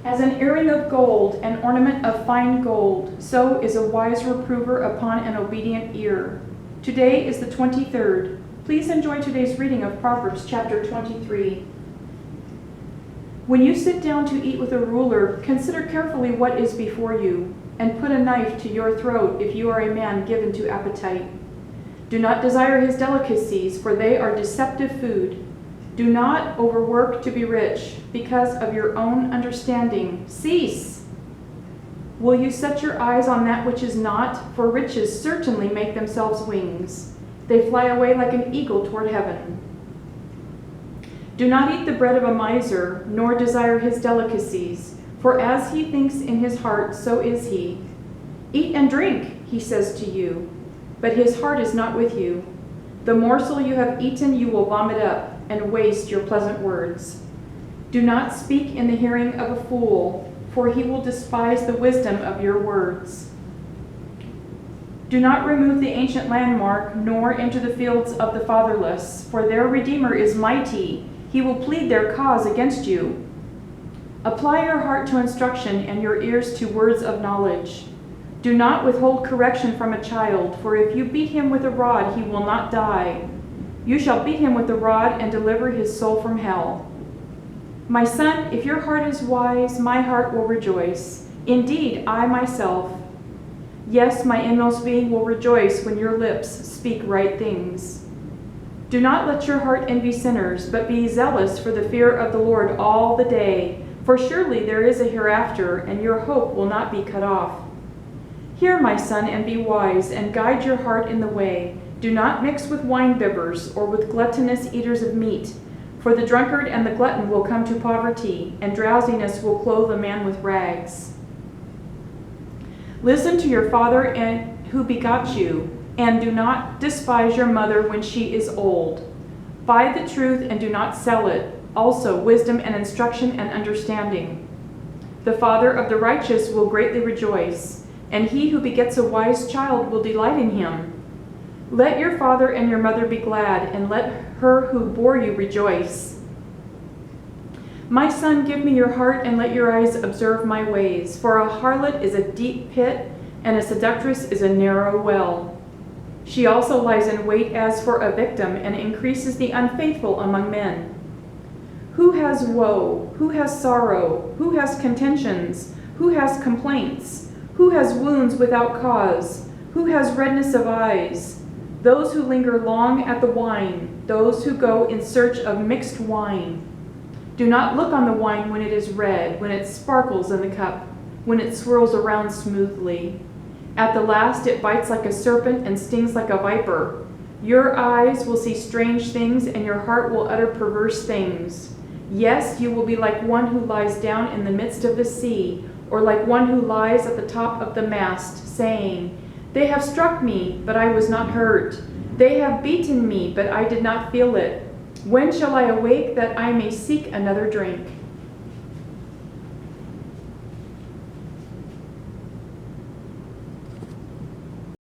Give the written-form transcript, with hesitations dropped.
As an earring of gold, an ornament of fine gold, so is a wise reprover upon an obedient ear. Today is the 23rd. Please enjoy today's reading of Proverbs chapter 23. When you sit down to eat with a ruler, consider carefully what is before you, and put a knife to your throat if you are a man given to appetite. Do not desire his delicacies, for they are deceptive food. Do not overwork to be rich, because of your own understanding. Cease! Will you set your eyes on that which is not? For riches certainly make themselves wings. They fly away like an eagle toward heaven. Do not eat the bread of a miser, nor desire his delicacies, for as he thinks in his heart, so is he. Eat and drink, he says to you, but his heart is not with you. The morsel you have eaten you will vomit up, and waste your pleasant words. Do not speak in the hearing of a fool, for he will despise the wisdom of your words. Do not remove the ancient landmark, nor enter the fields of the fatherless, for their Redeemer is mighty. He will plead their cause against you. Apply your heart to instruction and your ears to words of knowledge. Do not withhold correction from a child, for if you beat him with a rod, he will not die. You shall beat him with the rod and deliver his soul from hell. My son, if your heart is wise, my heart will rejoice. Indeed, I myself. Yes, my inmost being will rejoice when your lips speak right things. Do not let your heart envy sinners, but be zealous for the fear of the Lord all the day, for surely there is a hereafter, and your hope will not be cut off. Hear, my son, and be wise, and guide your heart in the way. Do not mix with wine-bibbers or with gluttonous eaters of meat, for the drunkard and the glutton will come to poverty, and drowsiness will clothe a man with rags. Listen to your father who begot you, and do not despise your mother when she is old. Buy the truth and do not sell it, also wisdom and instruction and understanding. The father of the righteous will greatly rejoice, and he who begets a wise child will delight in him. Let your father and your mother be glad, and let her who bore you rejoice. My son, give me your heart, and let your eyes observe my ways. For a harlot is a deep pit, and a seductress is a narrow well. She also lies in wait as for a victim, and increases the unfaithful among men. Who has woe? Who has sorrow? Who has contentions? Who has complaints? Who has wounds without cause? Who has redness of eyes? Those who linger long at the wine, those who go in search of mixed wine. Do not look on the wine when it is red, when it sparkles in the cup, when it swirls around smoothly. At the last it bites like a serpent and stings like a viper. Your eyes will see strange things, and your heart will utter perverse things. Yes, you will be like one who lies down in the midst of the sea, or like one who lies at the top of the mast, saying, They have struck me, but I was not hurt. They have beaten me, but I did not feel it. When shall I awake that I may seek another drink?